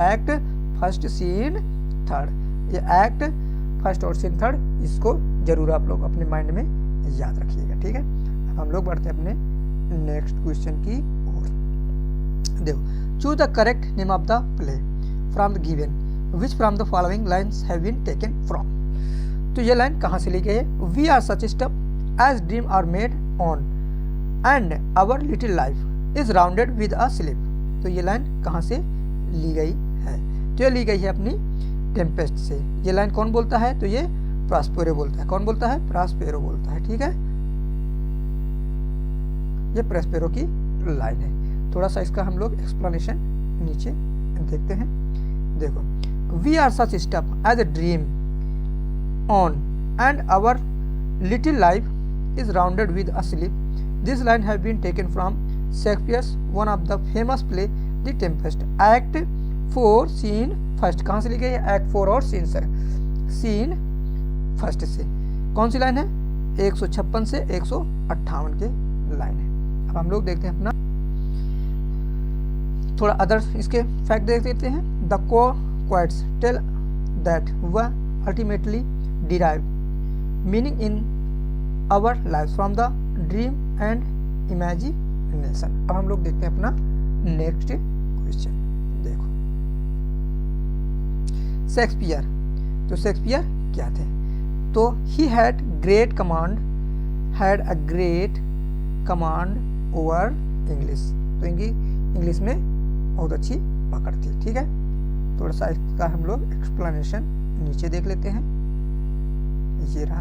Act first scene third. ये act first और scene third, इसको जरूर आप लोग अपने माइंड में याद रखिएगा, ठीक है। अब हम लोग बढ़ते हैं अपने नेक्स्ट क्वेश्चन की ओर। देखो, choose the correct name of the play from the given which from the following lines have been taken from. तो ये लाइन कहाँ से ली गई है? We are such stuff as dream are made on and our little life is rounded with a slip. तो ये line कहाँ से ली गई है? तो ये ली गई है अपनी टेम्पेस्ट से। ये लाइन कौन बोलता है? तो ये प्रॉस्पेरो बोलता है। कौन बोलता है? प्रॉस्पेरो बोलता है, ठीक है। ये प्रॉस्पेरो की लाइन है। थोड़ा सा इसका हम लोग एक्सप्लेनेशन नीचे देखते हैं। देखो, we are such stuff as a dream on and our little life is rounded with a sleep. This line have been taken from Shakespeare's one of the famous play The Tempest, Act 4 Scene First। कहाँ से ली गई है? Act 4 और Scene First से। कौन सी line है? 156 से 158 के लाइन है। अब हम लोग देखते हैं अपना थोड़ा अदर इसके फैक्ट देख देते हैं। The quotes tell that we ultimately derive meaning in our lives from the dream and imagination। अब हम लोग देखते हैं अपना नेक्स्ट क्वेश्चन। देखो, शेक्सपियर। तो शेक्सपियर क्या थे? तो he had a great command over English। तो इंग्लिश में बहुत अच्छी पकड़ थी, ठीक है। थोड़ा सा इसका हम लोग एक्सप्लेनेशन नीचे देख लेते हैं। ये रहा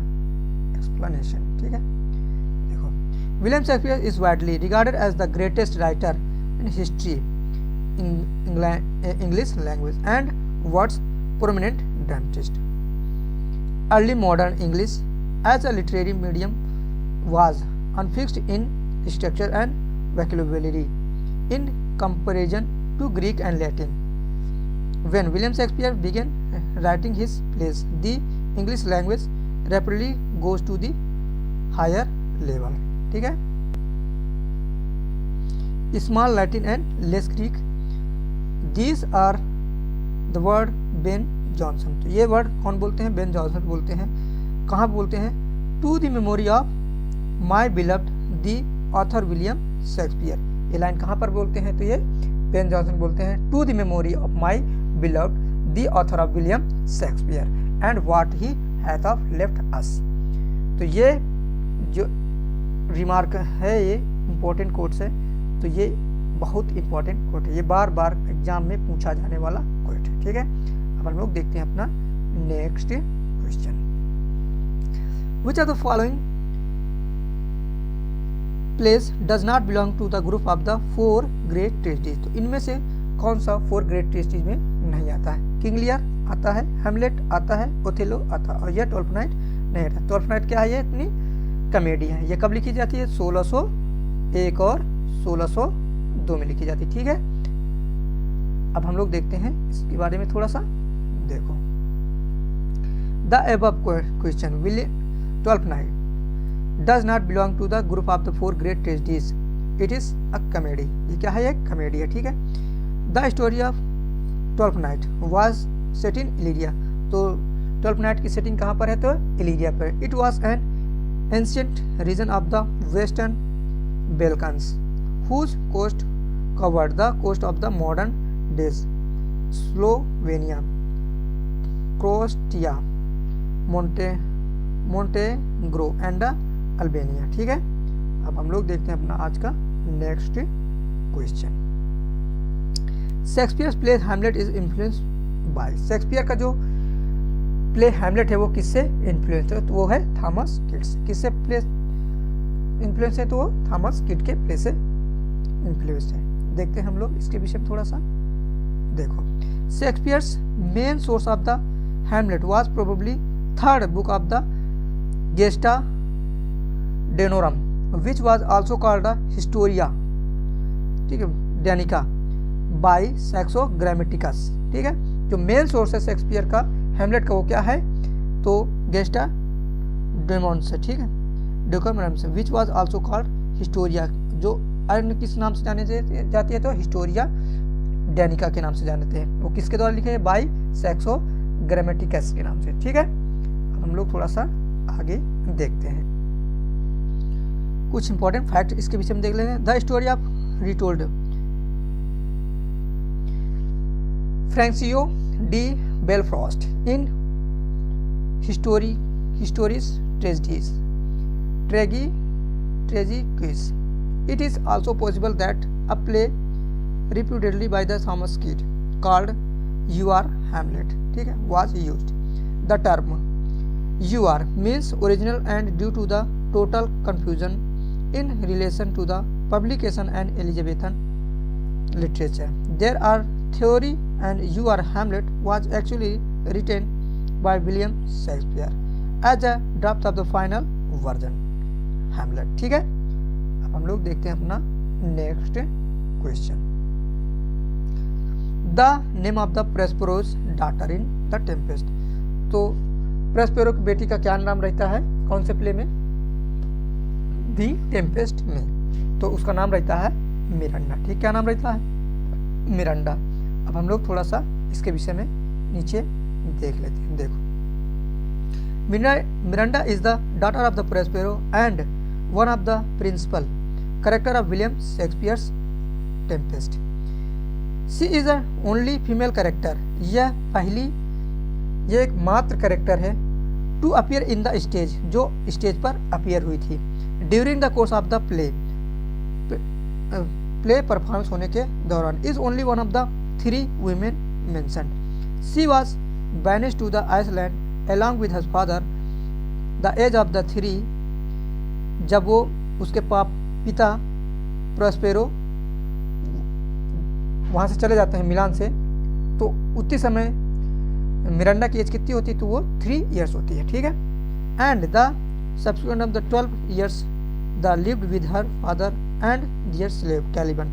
एक्सप्लेनेशन, ठीक है। देखो, William Shakespeare is widely regarded as the greatest writer in history English language and world's prominent dramatist. Early modern English as a literary medium was unfixed in structure and vocabulary in comparison to Greek and Latin. When William Shakespeare began writing his plays, the English language rapidly goes to the higher level, ठीक है। Small Latin and less Greek, these are the word Ben Jonson। तो ये word कौन बोलते हैं? Ben Jonson बोलते हैं। कहाँ बोलते हैं? To the memory of my beloved the author William Shakespeare। ये लाइन कहाँ पर बोलते हैं? तो ये बेन जॉनसन बोलते हैं। To the memory of my beloved the author of William Shakespeare and what he hath of left us। तो ये जो रिमार्क है ये इम्पोर्टेंट कोट्स है। तो ये बहुत इम्पोर्टेंट कोट है, ये बार बार एग्जाम में पूछा जाने वाला कोट है, ठीक है। अब हम लोग देखते हैं अपना next question. Which are the following place does not belong to the group of the 4 great tragedies. तो इनमें से कौन सा 4 ग्रेट ट्रेजेडीज में नहीं आता है? किंग लियर आता है, हैमलेट आता है, ओथेलो आता है, और यह ट्वेल्थ नाइट नहीं आता। ट्वेल्थ नाइट क्या है? ये इतनी कॉमेडी है। ये कब लिखी जाती है? 1601 और 1602 में लिखी जाती है, ठीक है। अब हम लोग देखते हैं इसके बारे में थोड़ा सा। देखो, the above question will Twelfth Night does not belong to the group of the 4 great tragedies, it is a comedy. ये क्या है? एक कॉमेडी है, ठीक है। The story of Twelfth Night was set in Illyria. तो ट्वेल्थ नाइट की setting कहाँ पर है? तो इलीरिया पर। It was an ancient region of the western Balkans whose coast covered the coast of the modern days Slovenia, Croatia, Montenegro and Albania, ठीक है। अब हम लोग देखते हैं अपना आज का next question. Shakespeare play Hamlet is influenced by. Shakespeare का जो प्ले हैमलेट है वो किससे इन्फ्लुएंस है? तो वो है थॉमस किड से। किससे प्ले इन्फ्लुएंस है? तो वो थॉमस किड के प्ले से इन्फ्लुएंस है। देखते हैं हम लोग इसके विषय में थोड़ा सा। देखो, Shakespeare's main source of the Hamlet was probably third book of the Gesta Danorum which was also called the Historia, ठीक है, डेनिका बाय सैक्सो ग्रामेटिकस, ठीक है। जो मेन सोर्स है शेक्सपियर का हैमलेट का वो क्या है? तो गेस्टा डेमोन से, ठीक है, डेकोरम से, विच वाज आल्सो कॉल्ड हिस्टोरिया, जो अन्य किस नाम से जाने जाती है? तो हिस्टोरिया डेनिका के नाम से जानते हैं। वो किसके द्वारा लिखे हैं? बाई सैक्सो ग्रामेटिकस के नाम से। ठीक है, अब हम लोग थोड़ा सा आगे देखते हैं, कुछ इंपॉर्टेंट फैक्ट इसके विषय में देख लेंगे। The story of retold Francois de Belleforest in Histoires Tragiques. It is also possible that a play reputedly by the Thomas Kyd called You Are Hamlet, ठीक है, was used. The term You Are means original and due to the total confusion in relation to the publication and Elizabethan literature. There are theory and You Are Hamlet was actually written by William Shakespeare as a draft of the final version Hamlet, ठीक है। हम लोग देखते हैं अपना next question. The name of the Prospero's daughter in the Tempest. तो Prospero की बेटी का क्या नाम रहता है कौन से प्ले में? दी टेम्पेस्ट में। तो उसका नाम रहता है मिरांडा। ठीक, क्या नाम रहता है? मिरांडा। अब हम लोग थोड़ा सा इसके विषय में नीचे देख लेते हैं। देखो, Miranda is the daughter of the Prospero and one of the principal character of William Shakespeare's Tempest. She is the only female character. ये एक मात्र कैरेक्टर है to appear in the stage, जो स्टेज पर अपीयर हुई थी during the course of the play performance होने के दौरान। Is only one of the 3 women mentioned. She was banished to the Iceland along with her father. The age of the 3, जब वो उसके पिता प्रोस्पेरो वहाँ से चले जाते हैं मिलान से, तो उतनी समय मिरांडा की एज कितनी होती है? तो वो 3 years होती है। ठीक है, and the subsequent of the 12 years the lived with her father and their slave Caliban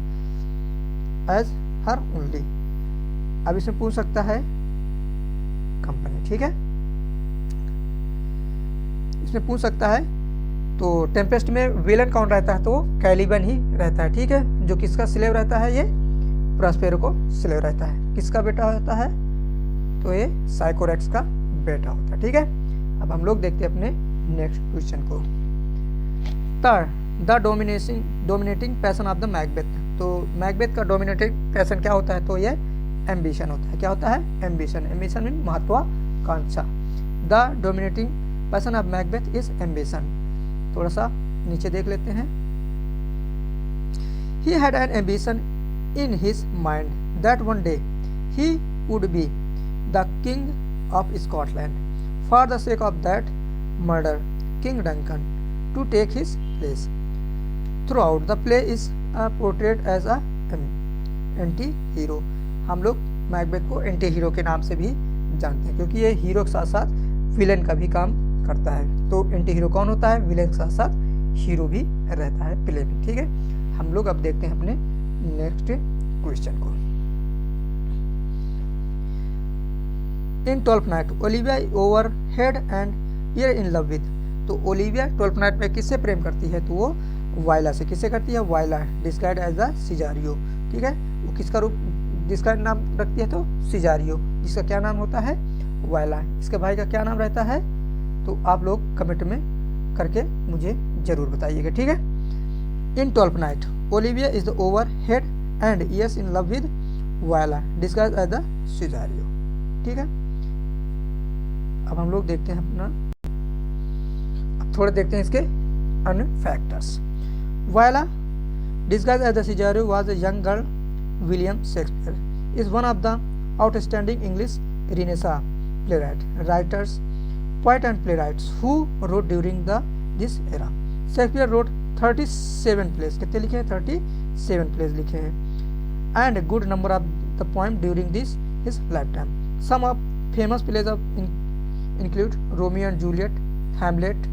as her only. अब इसमें पूछ सकता है कंपनी। ठीक है, इसमें पूछ सकता है तो टेम्पेस्ट में विलन कौन रहता है? तो कैलिबन ही रहता है। ठीक है, जो किसका स्लेव रहता है? ये प्रोस्पेरो को स्लेव रहता है। किसका बेटा होता है? तो ये साइकोरेक्स का बेटा होता है। ठीक है, अब हम लोग देखते हैं अपने नेक्स्ट क्वेश्चन को। The dominating passion of the Macbeth. तो मैकबेथ का डोमिनेटिंग पैशन क्या होता है? तो ये एम्बिशन होता है। क्या होता है? एम्बिशन। एम्बिशन मीन महत्वाकांक्षा। The dominating passion of Macbeth is ambition. थोड़ा सा नीचे देख लेते हैं। He had an ambition in his mind that one day he would be the king of Scotland. For the sake of that murder King Duncan to take his place. Throughout the play is portrayed as a anti-hero. हम लोग Macbeth को anti hero के नाम से भी जानते हैं, क्योंकि ये हीरो के साथ साथ विलेन का भी काम करता है। तो एंटी हीरो कौन होता है? विलेन के साथ साथ हीरो भी रहता है प्ले में। ठीक है, हम लोग अब देखते हैं अपने नेक्स्ट क्वेश्चन को। इन 12th Night Olivia over head and year in love with. तो ओलिविया 12th नाइट में किससे प्रेम करती है? तो वो वायला से। किससे करती है? वायला, डिस्क्राइब्ड एज द सिजारियो। ठीक है, वो किसका रूप डिस्क्राइब नाम रखती है? तो सिजारियो, जिसका क्या नाम होता है? वायला। इसके भाई का क्या नाम रहता है? तो आप लोग कमेंट में करके मुझे जरूर बताइएगा। ठीक है, in 12th Night Olivia is the over head and ears in love with Viola, disguise as the Cesario. ठीक है, अब हम लोग देखते हैं अपना, अब थोड़े देखते हैं इसके अन्य factors. Viola disguise as the Cesario was a young girl William Shakespeare is one of the outstanding English Renaissance writers, poet and playwrights who wrote during this era. Shakespeare wrote 37 plays. कितने लिखे हैं? 37 plays लिखे हैं, and a good number of the poems during his lifetime. Some of famous plays include Romeo and Juliet, Hamlet,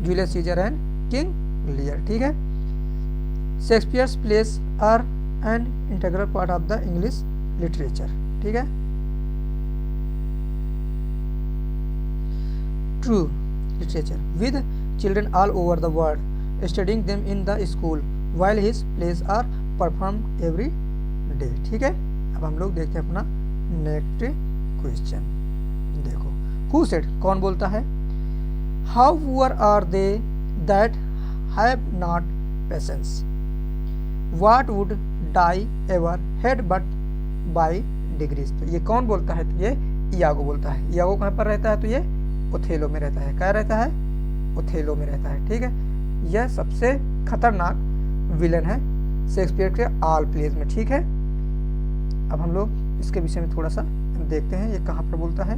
Julius Caesar and King Lear. ठीक है, Shakespeare's plays are an integral part of the English literature. ठीक है, true literature with children all over the world studying them in the school while his plays are performed every day. ठीक है, अब हम लोग देखते हैं अपना नेक्स्ट क्वेश्चन। देखो, हु सेड, कौन बोलता है, how poor are they that have not patience, what would die ever head but by degrees. तो ये कौन बोलता है, तो ये इयागो बोलता है। इयागो कहाँ पर रहता है, तो ये ओथेलो में रहता है। क्या रहता है, ओथेलो में रहता है, ठीक है। यह सबसे खतरनाक विलन है शेक्सपियर के ऑल प्लेज में, ठीक है। अब हम लोग इसके विषय में थोड़ा सा देखते हैं, ये कहाँ पर बोलता है।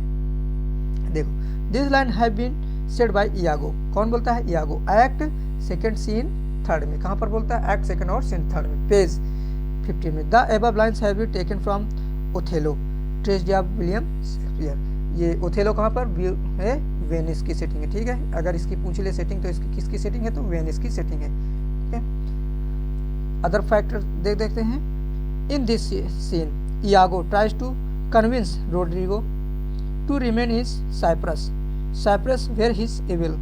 देखो, this line have been said by Iago, कौन बोलता है, Iago, act second scene third में। कहाँ पर बोलता है, एक्ट सेकंड और सीन थर्ड में, पेज 15 में। The above lines have been taken from Othello tragedy of William Shakespeare. ये ओथेलो कहाँ पर है, वेनिस की सेटिंग है, ठीक है। अगर इसकी पूछ ले सेटिंग तो इसकी किसकी सेटिंग है, तो वेनिस की सेटिंग है, ठीक है। अदर फैक्टर देखते हैं। In this scene Iago tries to convince Roderigo to remain his Cyprus where his evil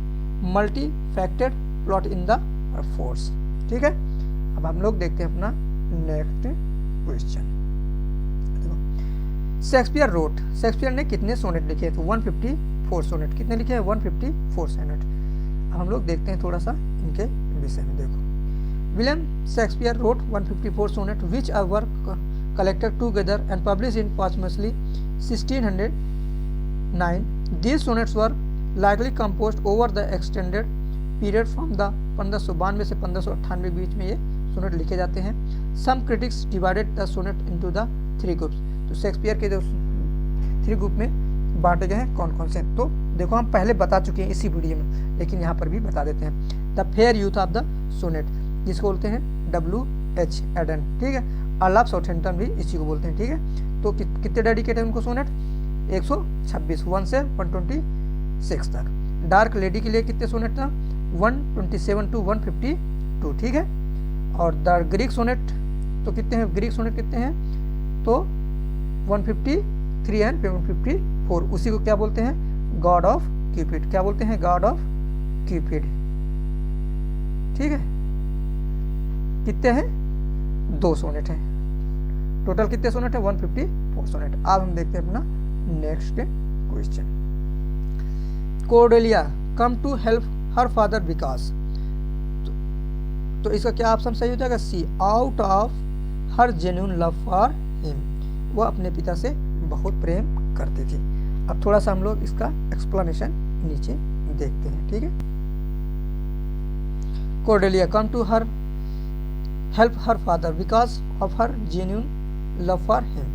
multi faceted plot in the force, ठीक है। अब हम लोग देखते हैं अपना next question. Shakespeare wrote, Shakespeare ने कितने सोनेट लिखे, तो 154 सोनेट। कितने लिखे हैं, 154 सोनेट। अब हम लोग देखते हैं थोड़ा सा इनके विषय में। देखो, William Shakespeare wrote 154 sonnet which are work collected together and published in posthumously 1609. These sonnets were likely composed over the extended period from the 1592 से 1598 के बीच में ये सोनेट लिखे जाते हैं। Some critics divided the sonnet into the three groups. तो Shakespeare के जो 3 ग्रुप में बांटे गए हैं कौन कौन से, तो देखो हम पहले बता चुके हैं इसी वीडियो में, लेकिन यहाँ पर भी बता देते हैं। The fair youth of the sonnet, जिसको बोलते हैं W.H. एडन, ठीक है। अलाप साउथैम्पटन भी इसी को बोलते हैं, ठीक है। तो कितने डेडिकेट है उनको सोनेट, 126, 1 से 126 तक। डार्क लेडी के लिए कितने सोनेट था, 127 टू 152, ठीक है। और द ग्रीक सोनेट तो कितने हैं, ग्रीक सोनेट कितने हैं, तो 153 एंड 154। उसी को क्या बोलते हैं, गॉड ऑफ क्यूपिड। क्या बोलते हैं, गॉड ऑफ क्यूपिड, ठीक है। कितने हैं, 2 सोनेट हैं। टोटल कितने सोनेट है, 154 सोनेट। अब हम देखते हैं अपना next question. Cordelia come to help her father because, तो इसका क्या ऑप्शन सही हो जाएगा, C, out of her genuine love for him. वह अपने पिता से बहुत प्रेम करती थी। अब थोड़ा सा हम लोग इसका एक्सप्लेनेशन नीचे देखते हैं, ठीक है। Cordelia come to her help her father because of her genuine love for him.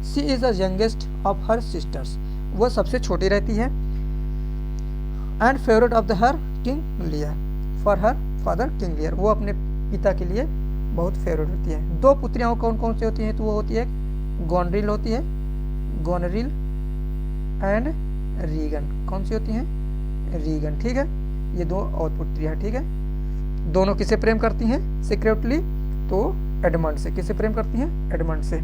She is the youngest of her sisters. वह सबसे छोटी रहती है। And favorite of the her King Lear for her father King Lear. वो अपने पिता के लिए बहुत फेवरेट होती है। 2 पुत्रियाँ कौन कौन सी होती हैं, तो वो होती है गोनरिल होती है, गोनरिल एंड रीगन। कौन सी होती हैं, रीगन, ठीक है। ये 2 और पुत्रियाँ, ठीक है। दोनों किसे प्रेम करती हैं सीक्रेटली, तो एडमंड से। किसे प्रेम करती हैं, एडमंड से।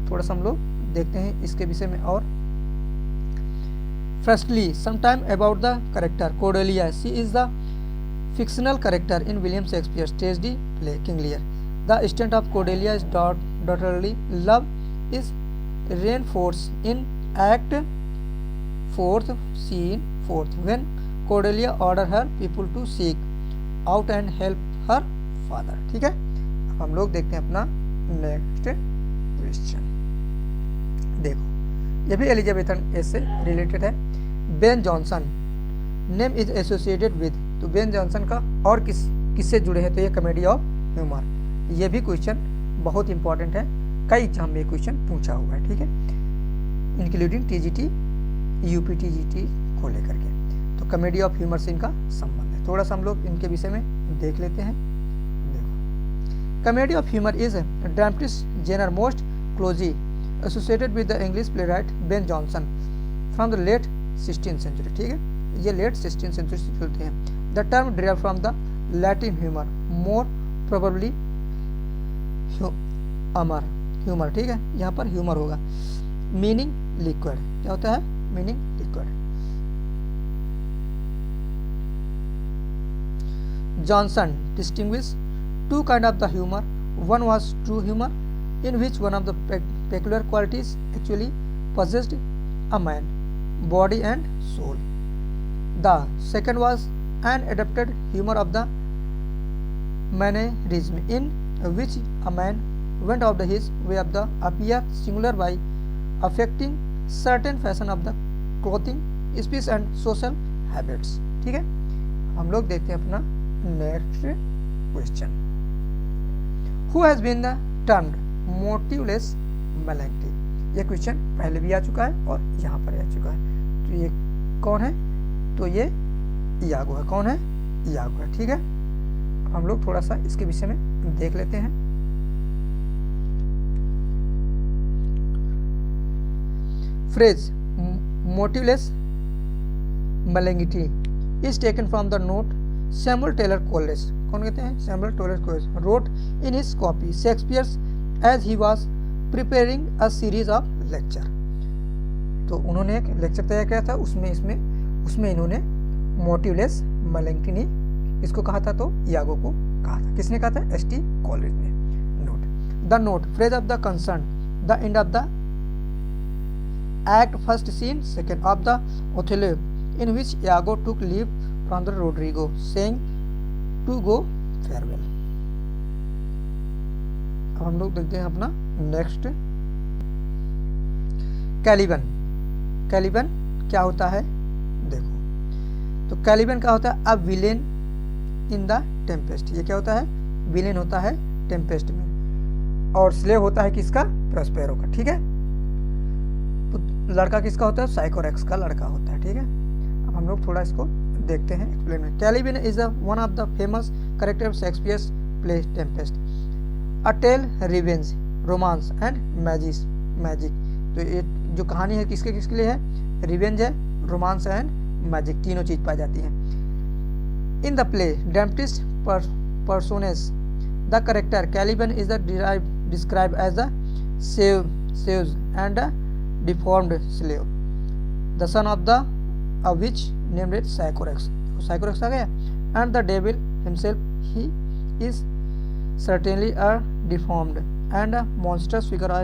थोड़ा सा हम लोग देखते हैं इसके विषय में। और firstly sometime about the character Cordelia, she is the fictional character in William Shakespeare tragedy play King Lear. The extent of कोर्डेलिया's daughterly love is reinforced in Act 4th, Scene 4th, when Cordelia ordered her people to seek out and help her father, ठीक है। अब हम लोग देखते हैं अपना next question. देखो, ये भी एलिजाबेथन एज से रिलेटेड है। Ben Jonson name is associated with, तो बेन जॉनसन का और किससे जुड़े हैं, तो ये कॉमेडी ऑफ ह्यूमर। ये भी क्वेश्चन बहुत इंपॉर्टेंट है, कई एग्जाम में क्वेश्चन पूछा हुआ है, ठीक है, इंक्लूडिंग टीजीटी, यूपीटीजीटी को लेकर के। तो कॉमेडी ऑफ ह्यूमर से इनका संबंध है। थोड़ा सा हम लोग इनके विषय में देख लेते हैं। देखो, comedy of humour is dramatic genre most closely associated with the English playwright Ben Jonson from the late 16th century, ठीक है। ये लेट 16th सेंचुरी से चलते हैं। The term derived from the Latin humour, more probably humour, ठीक है। यहाँ पर ह्यूमर होगा। मीनिंग लिक्विड, क्या होता है, meaning liquid. Johnson distinguished 2 kinds of the humor. One was true humor, in which one of the peculiar qualities actually possessed a man, body and soul. The second was an adapted humor of the mannerism, in which a man went out of his way of the appear singular by affecting certain fashion of the clothing, speech and social habits. ठीक है, हम लोग देखते हैं अपना next question. Who has been the termed motiveless melancholy? ये question पहले भी आ चुका है और यहाँ पर आ चुका है. तो ये कौन है? तो ये यागो है. कौन है? यागो है. ठीक है, हम लोग थोड़ा सा इसके विषय में देख लेते हैं. Phrase motiveless melancholy is taken from the note Samuel Taylor Coleridge. कौन कहते हैं? Samuel Taylor Coleridge wrote in his copy Shakespeare's as he was preparing a series of lecture. तो उन्होंने एक लेक्चर तैयार किया था, उसमें इन्होंने मोटिवलेस मेलैंकोली इसको कहा था, तो यागो को कहा था. किसने कहा था? एस टी कॉलेरिज ने. Note the note phrase of the concern the end of the act first scene second of the Othello, in which Iago took leave from the Rodrigo, saying to go farewell. अब हम लोग देखते हैं अपना next. Caliban. Caliban क्या होता है? देखो, तो कैलिबन क्या होता है? A villain in the Tempest. ये क्या होता है? विलेन होता है टेम्पेस्ट में, और स्लेव होता है किसका? प्रोस्पेरो का. ठीक है, लड़का किसका होता है? साइकोरेक्स का लड़का होता है. ठीक है, अब हम लोग थोड़ा इसको देखते हैं, एक्सप्लेन में. Caliban is one of the famous character of Shakespeare's play Tempest, a tale revenge romance and magic. तो ये जो कहानी है किसके किसके लिए है? रिवेंज है, रोमांस एंड मैजिक, तीनों चीज पाई जाती है. In the play dramatist personage the character Caliban is describe as the saves and deformed slave, the son of the witch named Sycorax. Sycorax आ गया. And the devil himself, he is certainly a deformed and a monstrous figure,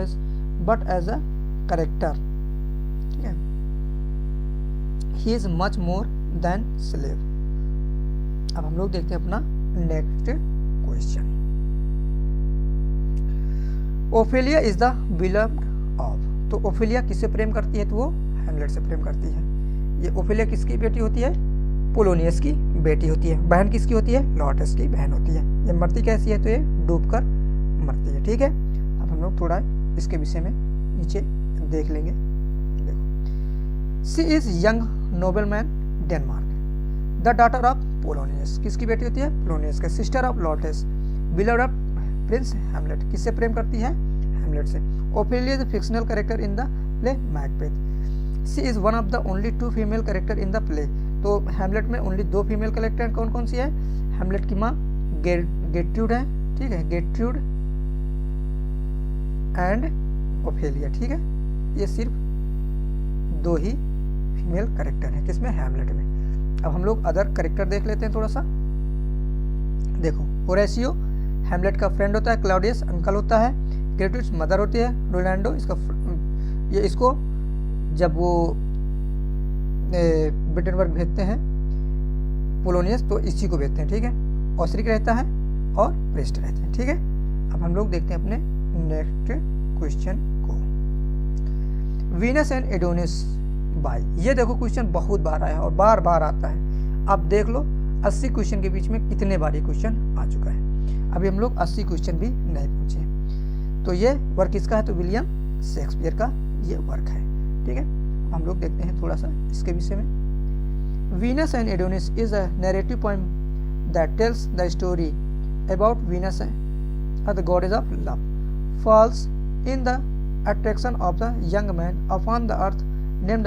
but as a character, okay, he is much more than slave. अब हम लोग देखते हैं अपना next question. Ophelia is the beloved of. तो Ophelia किससे प्रेम करती है? तो वो हैमलेट से प्रेम करती है. ये ओफेलिया किसकी बेटी होती है? पोलोनियस की बेटी होती है. बहन किसकी होती है? लॉटस की बहन होती है. ये मरती कैसी है? तो ये डूबकर मरती है. ठीक है, अब हम लोग थोड़ा इसके विषय में नीचे देख लेंगे. देखो, she is young nobleman Denmark, the daughter of Polonius. किसकी बेटी होती है? पोलोनियस के. Sister of Laertes, beloved of Prince Hamlet. किससे प्रेम करती है? हैमलेट से. Ophelia is a fictional character in the play Macbeth. She is one of the only two female character in the play. तो हैमलेट में only दो female character कौन कौन सी है? हैमलेट की माँ गेट्रूड है. ठीक है, गेट्रूड एंड ओफेलिया. ठीक है, ये सिर्फ दो ही फीमेल कैरेक्टर है किसमें? हैमलेट में. अब हम लोग अदर कैरेक्टर देख लेते हैं थोड़ा सा. देखो, होरेशियो हैमलेट का फ्रेंड होता है, क्लाउडियस अंकल होता है, ग्रेटुस मदर होती है, रोलैंडो इसको जब वो विटेनबर्ग भेजते हैं पोलोनियस, तो इसी को भेजते हैं. ठीक है, ऑस्ट्रिक रहता है और प्रेस्ट रहते हैं. ठीक है, अब हम लोग देखते हैं अपने नेक्स्ट क्वेश्चन को. Venus and Adonis by. ये देखो क्वेश्चन बहुत बार आया और बार बार आता है. अब देख लो 80 क्वेश्चन के बीच में कितने बार ये क्वेश्चन आ चुका है. अभी हम लोग 80 क्वेश्चन भी नहीं पहुंचे. तो ये वर्क किसका है? तो विलियम शेक्सपियर का ये वर्क है. ठीक है, हम लोग देखते हैं थोड़ा सा इसके विषय में. Venus and Adonis is a narrative poem that tells the story about Venus the goddess of love, falls in the attraction of the young man upon the earth named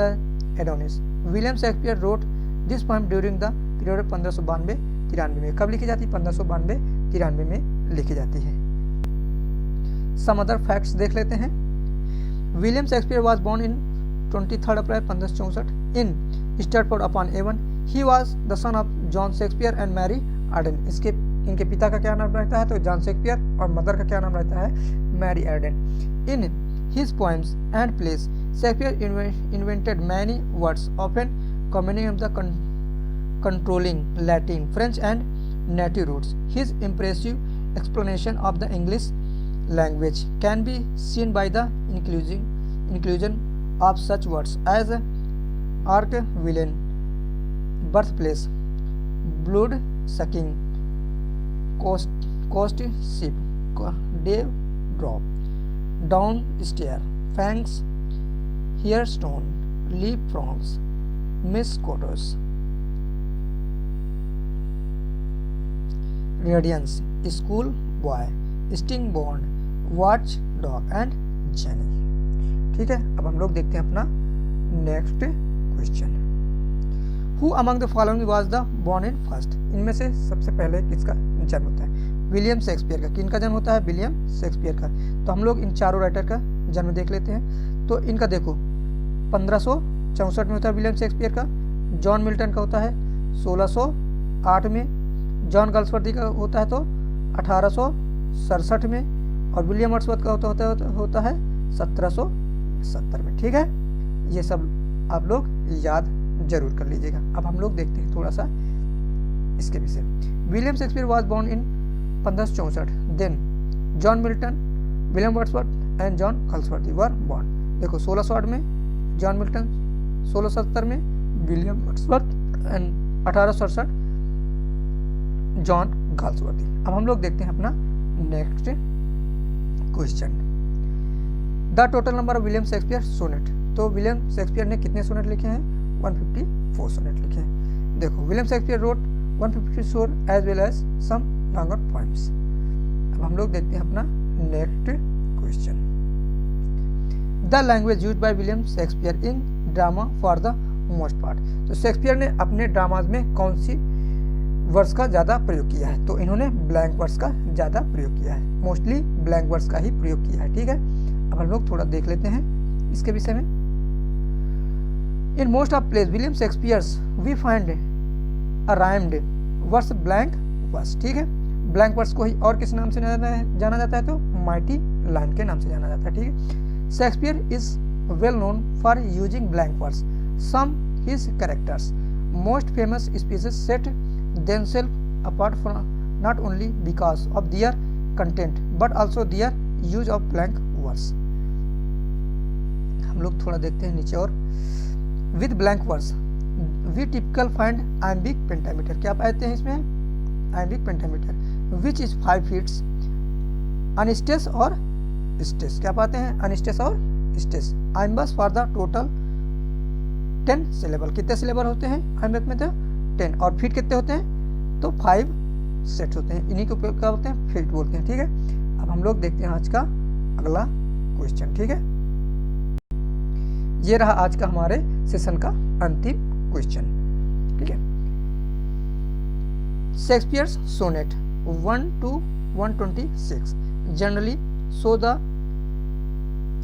Adonis. William Shakespeare wrote this poem during the period 1592-93 में. कब लिखी जाती है? 1592-93 में लिखी जाती है. Some other facts देख लेते हैं. William Shakespeare was born in 23 April 1564 in Stratford upon Avon. He was the son of John Shakespeare and Mary Arden. इनके पिता का क्या नाम रहता है? तो जॉन शेक्सपियर, और मदर का क्या नाम रहता है? Mary Arden. In his poems and plays, Shakespeare invented many words, often combining of the controlling Latin, French, and native roots. His impressive explanation of the English language can be seen by the inclusion of such words as arch villain, birthplace, blood sucking, coast ship, Dave drop, downstair, fangs, hairstone, leapfrogs, misquotes, radiance, school boy, sting bond, watch dog and jenny. ठीक है, अब हम लोग देखते हैं अपना next question. Who among the following was the born in first, इनमें से सबसे पहले किसका जन्म होता है? विलियम शेक्सपियर का। किनका जन्म होता है? विलियम शेक्सपियर का। तो हम लोग इन चारों राइटर का जन्म देख लेते हैं। तो इनका देखो 1564 में होता है विलियम शेक्सपियर का। जॉन मिल्टन का होता है 1608 में। जॉन गल्सवर्दी का होता है तो 1867 में। और विलियम वर्ड्सवर्थ का होता है 1770 में। ठीक है, ये सब आप लोग याद जरूर कर लीजिएगा। अब हम लोग देखते हैं थोड़ा सा इसके विषय। William Shakespeare was born in 1564। Then John Milton, William Wordsworth and John Galsworthy were born. देखो 1608 में जॉन मिल्टन, 1670 में William Wordsworth and 1867 John Galsworthy. अब हम लोग देखते हैं अपना next question. The total number of William Shakespeare sonnet. तो विलियम शेक्सपियर ने कितने सोनेट लिखे हैं? 154 सोनेट लिखे हैं। देखो William Shakespeare wrote 154 as well as some longer poems. अब हम लोग देखते हैं अपना next question. The language used by William Shakespeare in drama for the most part. तो शेक्सपियर ने अपने ड्रामाज में कौन सी वर्ड्स का ज़्यादा प्रयोग किया है? तो इन्होंने ब्लैंक वर्ड्स का ज़्यादा प्रयोग किया है। मोस्टली ब्लैंक वर्ड्स का ही प्रयोग किया है। ठीक है, अब हम लोग थोड़ा देख लेते हैं इसके विषय में। In most of place William Shakespeare's we find a rhymed words blank words. ठीक है, ब्लैंक वर्ड्स को ही और किस नाम से जाना जाता है? तो माइटी लाइन के नाम से जाना जाता है। ठीक है, Shakespeare is well known for using blank words. Some his characters most famous speeches set themselves apart from not only because of their content but also their use of blank words। हम लोग थोड़ा देखते हैं नीचे और। with blank words we typical find iambic pentameter। क्या पाते हैं इसमें? iambic pentameter which is 5 feet अनस्टेस और स्टेस। क्या पाते हैं? अनस्टेस और stress. iambus for the total 10 syllable। कितने सिलेबल होते हैं iambic में? तो 10। और फीट कितने होते हैं? तो 5 सेट होते हैं। इन्हीं को क्या बोलते हैं? फीट बोलते हैं। ठीक है, अब हम लोग देखते हैं आज का अगला क्वेश्चन। ठीक है, ये रहा आज का हमारे सेशन का अंतिम क्वेश्चन। ठीक है, Shakespeare's sonnet 1 to 126 generally show the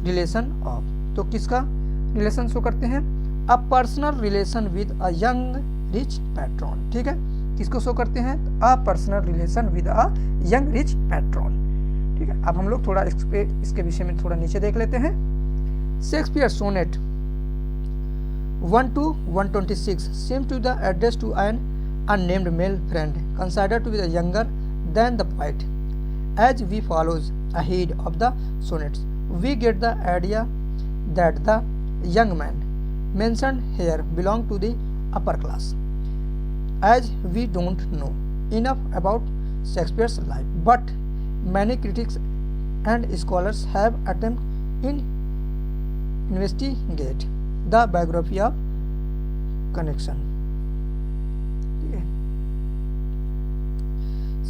relation of. तो किसका रिलेशन शो करते हैं? A personal relation with a young rich patron. ठीक है, किसको शो करते हैं? A personal relation with a young rich patron. ठीक है, अब हम लोग थोड़ा इसके विषय में थोड़ा नीचे देख लेते हैं। Shakespeare sonnet 1 to 126 seem to the address to an unnamed male friend considered to be younger than the poet. As we follows ahead of the sonnets, we get the idea that the young man mentioned here belong to the upper class. As we don't know enough about Shakespeare's life, but many critics and scholars have attempted in investigate the biography of connection.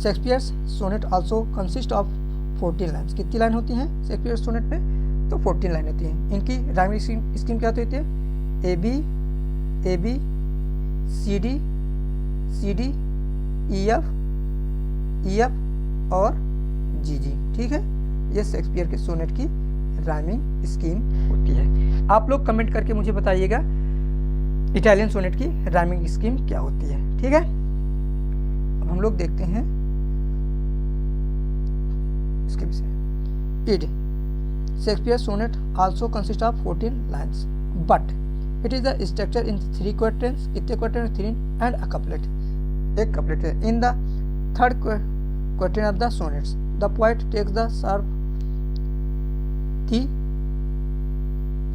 Shakespeare's sonnet also consists of 14 lines। कितनी line होती हैं Shakespeare sonnet में? तो 14 line होती हैं। इनकी rhyming scheme क्या होती है? A B C D E F और जी। ठीक है, ये शेक्सपियर के सोनेट की राइमिंग स्कीम होती है। आप लोग कमेंट करके मुझे बताइएगा इटालियन सोनेट की राइमिंग स्कीम क्या होती है। ठीक है, अब हम लोग देखते हैं इसके विषय। It Shakespeare's sonnet also consists of 14 lines, but it is the structure in 3 quatrains, equal quatrain, 3 and a couplet. एक couplet है. In the third quatrain of the sonnets, the poet takes the sharp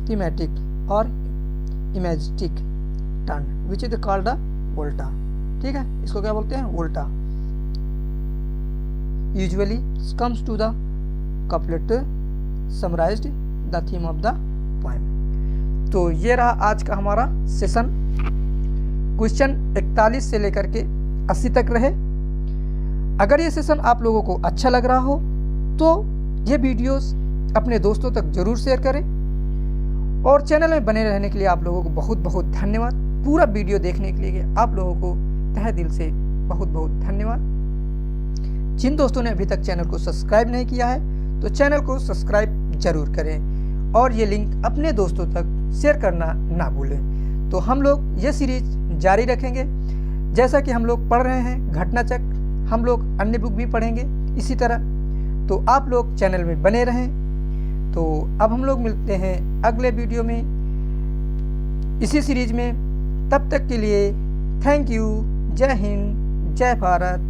thematic or imagistic turn, which is called the volta. ठीक है, इसको क्या बोलते हैं? volta. Usually comes to the couplet summarized the theme of the poem. तो ये रहा आज का हमारा सेशन. क्वेश्चन 41 से लेकर के 80 तक रहे. अगर ये सेशन आप लोगों को अच्छा लग रहा हो तो ये वीडियोस अपने दोस्तों तक जरूर शेयर करें, और चैनल में बने रहने के लिए आप लोगों को बहुत बहुत धन्यवाद. पूरा वीडियो देखने के लिए आप लोगों को तहे दिल से बहुत बहुत धन्यवाद. जिन दोस्तों ने अभी तक चैनल को सब्सक्राइब नहीं किया है तो चैनल को सब्सक्राइब जरूर करें, और ये लिंक अपने दोस्तों तक शेयर करना ना भूलें. तो हम लोग ये सीरीज जारी रखेंगे. जैसा कि हम लोग पढ़ रहे हैं घटनाचक्र, हम लोग अन्य बुक भी पढ़ेंगे इसी तरह. तो आप लोग चैनल में बने रहें. तो अब हम लोग मिलते हैं अगले वीडियो में इसी सीरीज में. तब तक के लिए थैंक यू. जय हिंद, जय भारत.